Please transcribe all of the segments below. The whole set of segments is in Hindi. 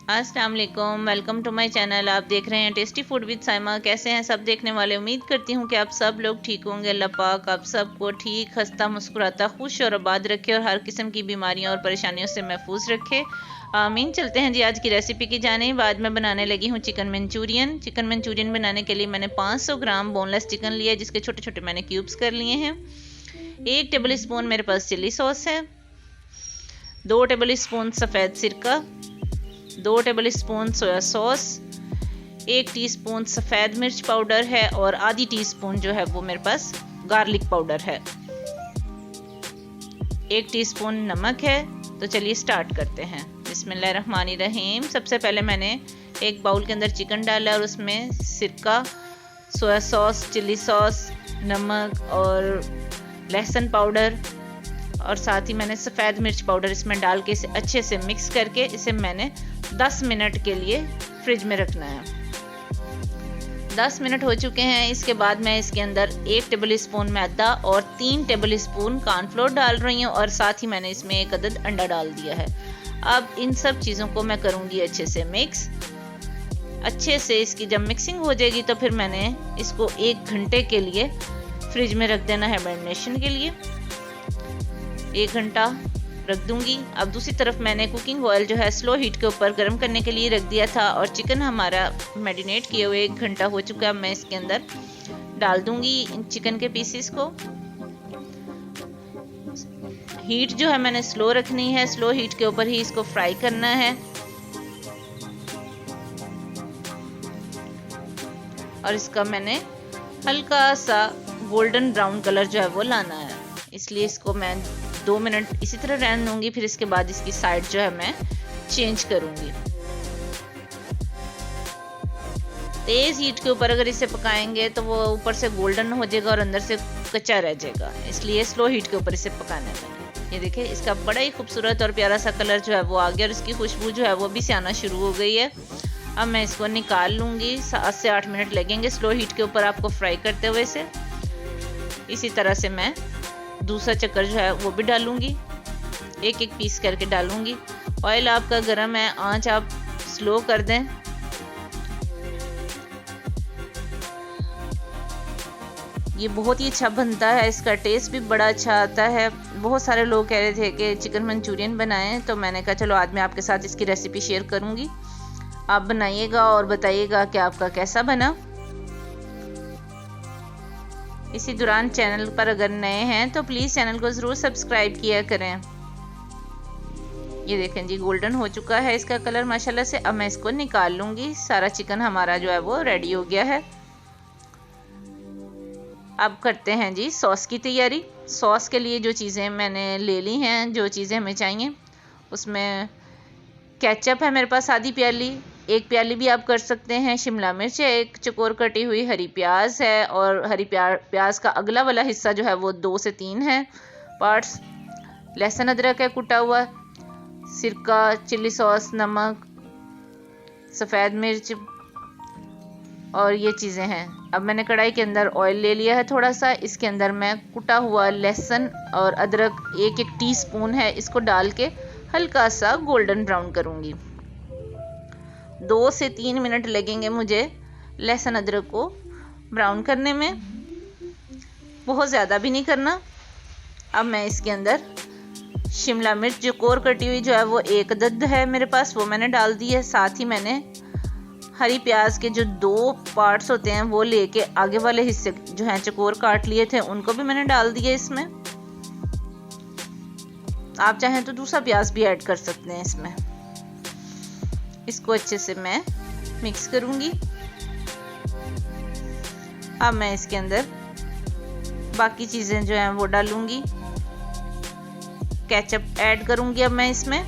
अस्सलाम वालेकुम, वेलकम टू माय चैनल। आप देख रहे हैं टेस्टी फूड विद साइमा। कैसे हैं सब देखने वाले? उम्मीद करती हूँ कि आप सब लोग ठीक होंगे। अल्लाह पाक आप सबको ठीक, हंसता मुस्कुराता, खुश और आबाद रखे और हर किस्म की बीमारियों और परेशानियों से महफूज रखे, आमीन। चलते हैं जी आज की रेसिपी की जानिब। आज मैं बनाने लगी हूँ चिकन मंचूरियन। चिकन मंचूरियन बनाने के लिए मैंने 500 ग्राम बोनलेस चिकन लिया, जिसके छोटे छोटे मैंने क्यूब्स कर लिए हैं। 1 टेबल स्पून मेरे पास चिली सॉस है, 2 टेबल स्पून सफ़ेद सिरका, 2 table spoon soya sauce, 1 teaspoon सफ़ेद मिर्च पाउडर है और आधी टीस्पून जो है वो मेरे पास गार्लिक पाउडर है, 1 टीस्पून नमक है। तो चलिए स्टार्ट करते हैं। बिस्मिल्लाहिर्रहमानिर्रहीम। सबसे पहले मैंने एक बाउल के अंदर चिकन डाला और उसमें सिरका, सोया सॉस, चिली सॉस, नमक और लहसुन पाउडर और साथ ही मैंने सफ़ेद मिर्च पाउडर इसमें डाल के इसे अच्छे से मिक्स करके इसे मैंने 10 मिनट के लिए फ्रिज में रखना है। 10 मिनट हो चुके हैं। इसके बाद मैं इसके अंदर 1 टेबल स्पून मैदा और 3 टेबल स्पून कॉर्नफ्लोर डाल रही हूँ और साथ ही मैंने इसमें 1 अदद अंडा डाल दिया है। अब इन सब चीज़ों को मैं करूँगी अच्छे से मिक्स। अच्छे से इसकी जब मिक्सिंग हो जाएगी तो फिर मैंने इसको 1 घंटे के लिए फ्रिज में रख देना है मैरिनेशन के लिए। 1 घंटा रख दूंगी। अब दूसरी तरफ मैंने कुकिंग ऑयल जो है स्लो हीट के ऊपर गर्म करने के लिए रख दिया था और चिकन हमारा मैरिनेट किए हुए 1 घंटा हो चुका है। मैं इसके अंदर डाल दूंगी इन चिकन के पीसेस को। हीट जो है मैंने स्लो रखनी है, स्लो हीट के ऊपर ही इसको फ्राई करना है और इसका मैंने हल्का सा गोल्डन ब्राउन कलर जो है वो लाना है। इसलिए इसको मैं 2 मिनट इसी तरह रहने दूंगी। फिर इसके बाद इसकी साइड जो है मैं चेंज करूंगी। तेज हीट के ऊपर अगर इसे पकाएंगे तो वो ऊपर से गोल्डन हो जाएगा और अंदर से कच्चा रह जाएगा, इसलिए स्लो हीट के ऊपर इसे पकाना है। ये देखिए इसका बड़ा ही खूबसूरत और प्यारा सा कलर जो है वो आ गया और इसकी खुशबू जो है वो भी से आना शुरू हो गई है। अब मैं इसको निकाल लूंगी। 7 से 8 मिनट लगेंगे स्लो हीट के ऊपर आपको फ्राई करते हुए से। इसी तरह से मैं दूसरा चक्कर जो है वो भी डालूंगी, एक एक पीस करके डालूंगी। ऑयल आपका गर्म है, आंच आप स्लो कर दें। ये बहुत ही अच्छा बनता है, इसका टेस्ट भी बड़ा अच्छा आता है। बहुत सारे लोग कह रहे थे कि चिकन मंचूरियन बनाएं, तो मैंने कहा चलो आज मैं आपके साथ इसकी रेसिपी शेयर करूंगी। आप बनाइएगा और बताइएगा कि आपका कैसा बना। इसी दौरान चैनल पर अगर नए हैं तो प्लीज़ चैनल को ज़रूर सब्सक्राइब किया करें। ये देखें जी गोल्डन हो चुका है इसका कलर माशाल्लाह से। अब मैं इसको निकाल लूँगी। सारा चिकन हमारा जो है वो रेडी हो गया है। अब करते हैं जी सॉस की तैयारी। सॉस के लिए जो चीज़ें मैंने ले ली हैं, जो चीज़ें हमें चाहिए, उसमें केचप है मेरे पास आधी प्याली, 1 प्याली भी आप कर सकते हैं। शिमला मिर्च है 1 चकोर कटी हुई, हरी प्याज है और हरी प्याज का अगला वाला हिस्सा जो है वो 2 से 3 है पार्ट्स। लहसुन अदरक है कुटा हुआ, सिरका, चिली सॉस, नमक, सफ़ेद मिर्च और ये चीज़ें हैं। अब मैंने कढ़ाई के अंदर ऑयल ले लिया है थोड़ा सा। इसके अंदर मैं कुटा हुआ लहसुन और अदरक 1-1 टीस्पून है, इसको डाल के हल्का सा गोल्डन ब्राउन करूंगी। 2 से 3 मिनट लगेंगे मुझे लहसुन अदरक को ब्राउन करने में, बहुत ज़्यादा भी नहीं करना। अब मैं इसके अंदर शिमला मिर्च जो कोर कटी हुई जो है वो 1 अदद है मेरे पास, वो मैंने डाल दी है। साथ ही मैंने हरी प्याज के जो 2 पार्ट्स होते हैं वो लेके आगे वाले हिस्से जो हैं चकोर काट लिए थे, उनको भी मैंने डाल दिया इसमें। आप चाहें तो दूसरा प्याज भी ऐड कर सकते हैं इसमें। इसको अच्छे से मैं मिक्स करूंगी। अब मैं इसके अंदर बाकी चीज़ें जो हैं वो डालूंगी। केचप ऐड करूंगी अब मैं इसमें।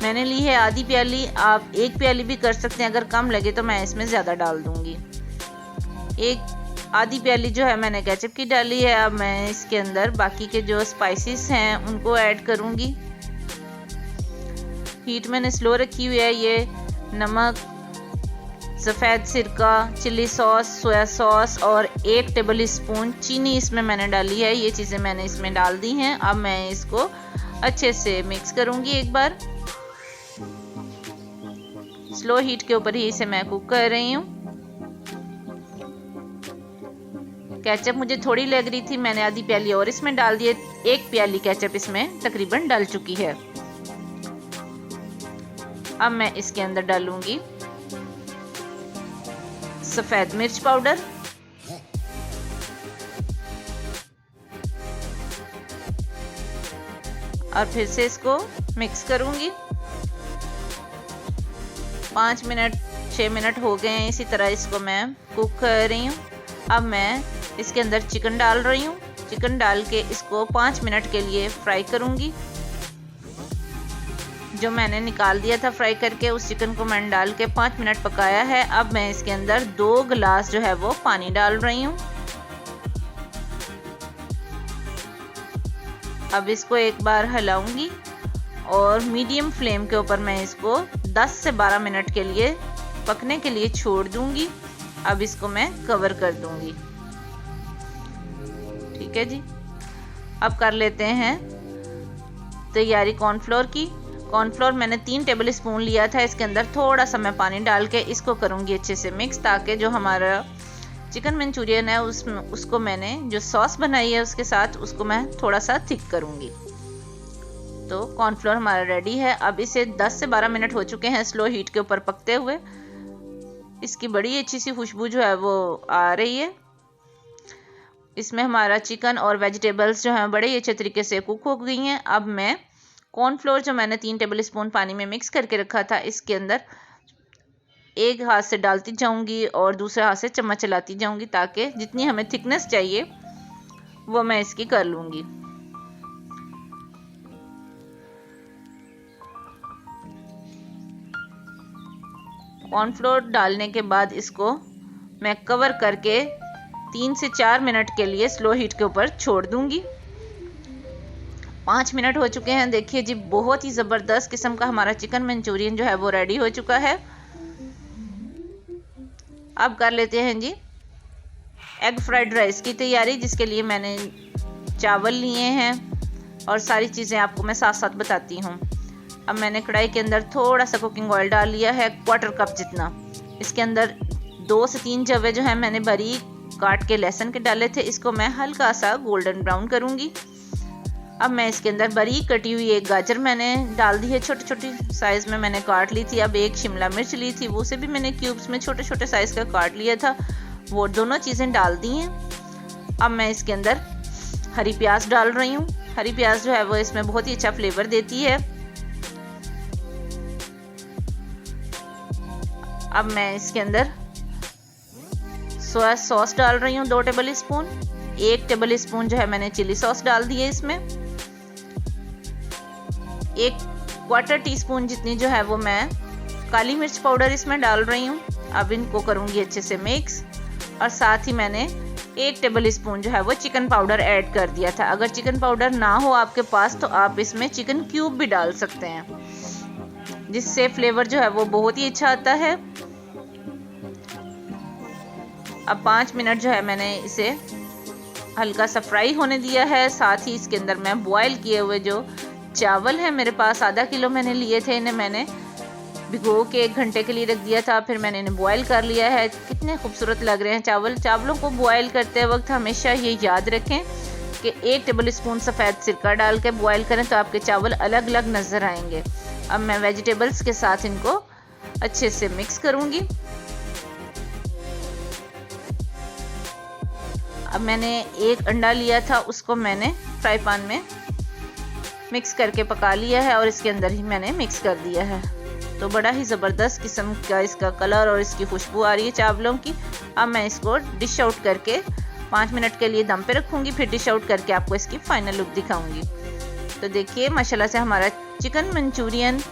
मैंने ली है आधी प्याली, आप 1 प्याली भी कर सकते हैं, अगर कम लगे तो मैं इसमें ज़्यादा डाल दूंगी। आधी प्याली जो है मैंने केचप की डाली है। अब मैं इसके अंदर बाकी के जो स्पाइसेस हैं उनको ऐड करूंगी। हीट मैंने स्लो रखी हुई है। ये नमक, सफ़ेद सिरका, चिली सॉस, सोया सॉस और 1 टेबल स्पून चीनी इसमें मैंने डाली है। ये चीज़ें मैंने इसमें डाल दी हैं। अब मैं इसको अच्छे से मिक्स करूंगी एक बार। स्लो हीट के ऊपर ही इसे मैं कुक कर रही हूँ। केचप मुझे थोड़ी लग रही थी, मैंने आधी प्याली और इसमें डाल दिए। 1 प्याली केचप इसमें तकरीबन डल चुकी है। अब मैं इसके अंदर डालूंगी सफेद मिर्च पाउडर, और फिर से इसको मिक्स करूंगी। 5 मिनट 6 मिनट हो गए हैं, इसी तरह इसको मैं कुक कर रही हूँ। अब मैं इसके अंदर चिकन डाल रही हूँ। चिकन डाल के इसको 5 मिनट के लिए फ्राई करूंगी। जो मैंने निकाल दिया था फ्राई करके, उस चिकन को मैंने डाल के 5 मिनट पकाया है। अब मैं इसके अंदर 2 गिलास जो है वो पानी डाल रही हूँ। अब इसको एक बार हिलाऊंगी और मीडियम फ्लेम के ऊपर मैं इसको 10 से 12 मिनट के लिए पकने के लिए छोड़ दूंगी। अब इसको मैं कवर कर दूंगी। ठीक है जी। अब कर लेते हैं तैयारी कॉर्नफ्लोर की। कॉर्नफ्लोर मैंने 3 टेबल स्पून लिया था। इसके अंदर थोड़ा सा मैं पानी डाल के इसको करूंगी अच्छे से मिक्स, ताकि जो हमारा चिकन मंचूरियन है उसको मैंने जो सॉस बनाई है उसके साथ उसको मैं थोड़ा सा थिक करूंगी। तो कॉर्नफ्लोर हमारा रेडी है। अब इसे 10 से 12 मिनट हो चुके हैं स्लो हीट के ऊपर पकते हुए। इसकी बड़ी अच्छी सी खुशबू जो है वो आ रही है। इसमें हमारा चिकन और वेजिटेबल्स जो हैं बड़े ही अच्छे तरीके से कुक हो गई हैं। अब मैं कॉर्नफ्लोर जो मैंने 3 टेबल स्पून पानी में मिक्स करके रखा था, इसके अंदर एक हाथ से डालती जाऊंगी और दूसरे हाथ से चम्मच चलाती जाऊंगी, ताकि जितनी हमें थिकनेस चाहिए वो मैं इसकी कर लूंगी। कॉर्नफ्लोर डालने के बाद इसको मैं कवर करके 3 से 4 मिनट के लिए स्लो हीट के ऊपर छोड़ दूंगी। 5 मिनट हो चुके हैं। देखिए जी, बहुत ही ज़बरदस्त किस्म का हमारा चिकन मंचूरियन जो है वो रेडी हो चुका है। अब कर लेते हैं जी एग फ्राइड राइस की तैयारी, जिसके लिए मैंने चावल लिए हैं और सारी चीज़ें आपको मैं साथ साथ बताती हूँ। अब मैंने कढ़ाई के अंदर थोड़ा सा कुकिंग ऑयल डाल लिया है, 1/4 कप जितना। इसके अंदर 2 से 3 जवे जो है मैंने बारीक काट के लहसुन के डाले थे, इसको मैं हल्का सा गोल्डन ब्राउन करूँगी। अब मैं इसके अंदर बारीक कटी हुई एक गाजर मैंने डाल दी है, छोटी छोटी साइज़ में मैंने काट ली थी। अब एक शिमला मिर्च ली थी, वो से भी मैंने क्यूब्स में छोटे छोटे साइज़ का काट लिया था, वो दोनों चीज़ें डाल दी हैं। अब मैं इसके अंदर हरी प्याज डाल रही हूँ। हरी प्याज जो है वो इसमें बहुत ही अच्छा फ्लेवर देती है। अब मैं इसके अंदर सोया सॉस डाल रही हूँ 2 टेबल स्पून। 1 टेबल स्पून जो है मैंने चिली सॉस डाल दी है इसमें। 1/4 टीस्पून जितनी जो है वो मैं काली मिर्च पाउडर इसमें डाल रही हूँ। अब इनको करूँगी अच्छे से मिक्स, और साथ ही मैंने 1 टेबल स्पून जो है वो चिकन पाउडर ऐड कर दिया था। अगर चिकन पाउडर ना हो आपके पास तो आप इसमें चिकन क्यूब भी डाल सकते हैं, जिससे फ्लेवर जो है वो बहुत ही अच्छा आता है। अब 5 मिनट जो है मैंने इसे हल्का सा फ्राई होने दिया है। साथ ही इसके अंदर मैं बॉयल किए हुए जो चावल हैं, मेरे पास आधा किलो मैंने लिए थे, इन्हें मैंने भिगो के 1 घंटे के लिए रख दिया था। फिर मैंने इन्हें बॉयल कर लिया है। कितने खूबसूरत लग रहे हैं चावल। चावलों को बॉयल करते वक्त हमेशा ये याद रखें कि 1 टेबल स्पून सफ़ेद सिरका डाल के बॉयल करें, तो आपके चावल अलग अलग नज़र आएंगे। अब मैं वेजिटेबल्स के साथ इनको अच्छे से मिक्स करूँगी। अब मैंने 1 अंडा लिया था, उसको मैंने फ्राई पैन में मिक्स करके पका लिया है और इसके अंदर ही मैंने मिक्स कर दिया है। तो बड़ा ही ज़बरदस्त किस्म का इसका कलर और इसकी खुशबू आ रही है चावलों की। अब मैं इसको डिश आउट करके 5 मिनट के लिए दम पे रखूँगी, फिर डिश आउट करके आपको इसकी फाइनल लुक दिखाऊँगी। तो देखिए माशाल्लाह से हमारा chicken Manchurian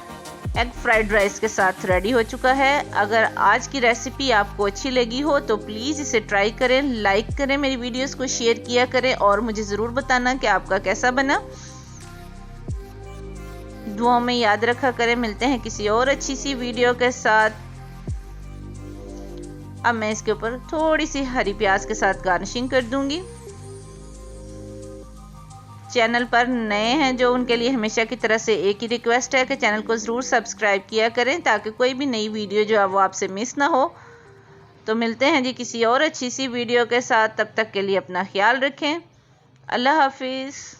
egg fried rice के साथ रेडी हो चुका है। अगर आज की रेसिपी आपको अच्छी लगी हो तो प्लीज़ इसे ट्राई करें, लाइक करें, मेरी वीडियोस को शेयर किया करें और मुझे ज़रूर बताना कि आपका कैसा बना। दुआओं में याद रखा करें। मिलते हैं किसी और अच्छी सी वीडियो के साथ। अब मैं इसके ऊपर थोड़ी सी हरी प्याज के साथ गार्निशिंग कर दूंगी। चैनल पर नए हैं जो, उनके लिए हमेशा की तरह से एक ही रिक्वेस्ट है कि चैनल को ज़रूर सब्सक्राइब किया करें ताकि कोई भी नई वीडियो जो है वो आपसे मिस ना हो। तो मिलते हैं जी किसी और अच्छी सी वीडियो के साथ, तब तक के लिए अपना ख्याल रखें। अल्लाह हाफिज़।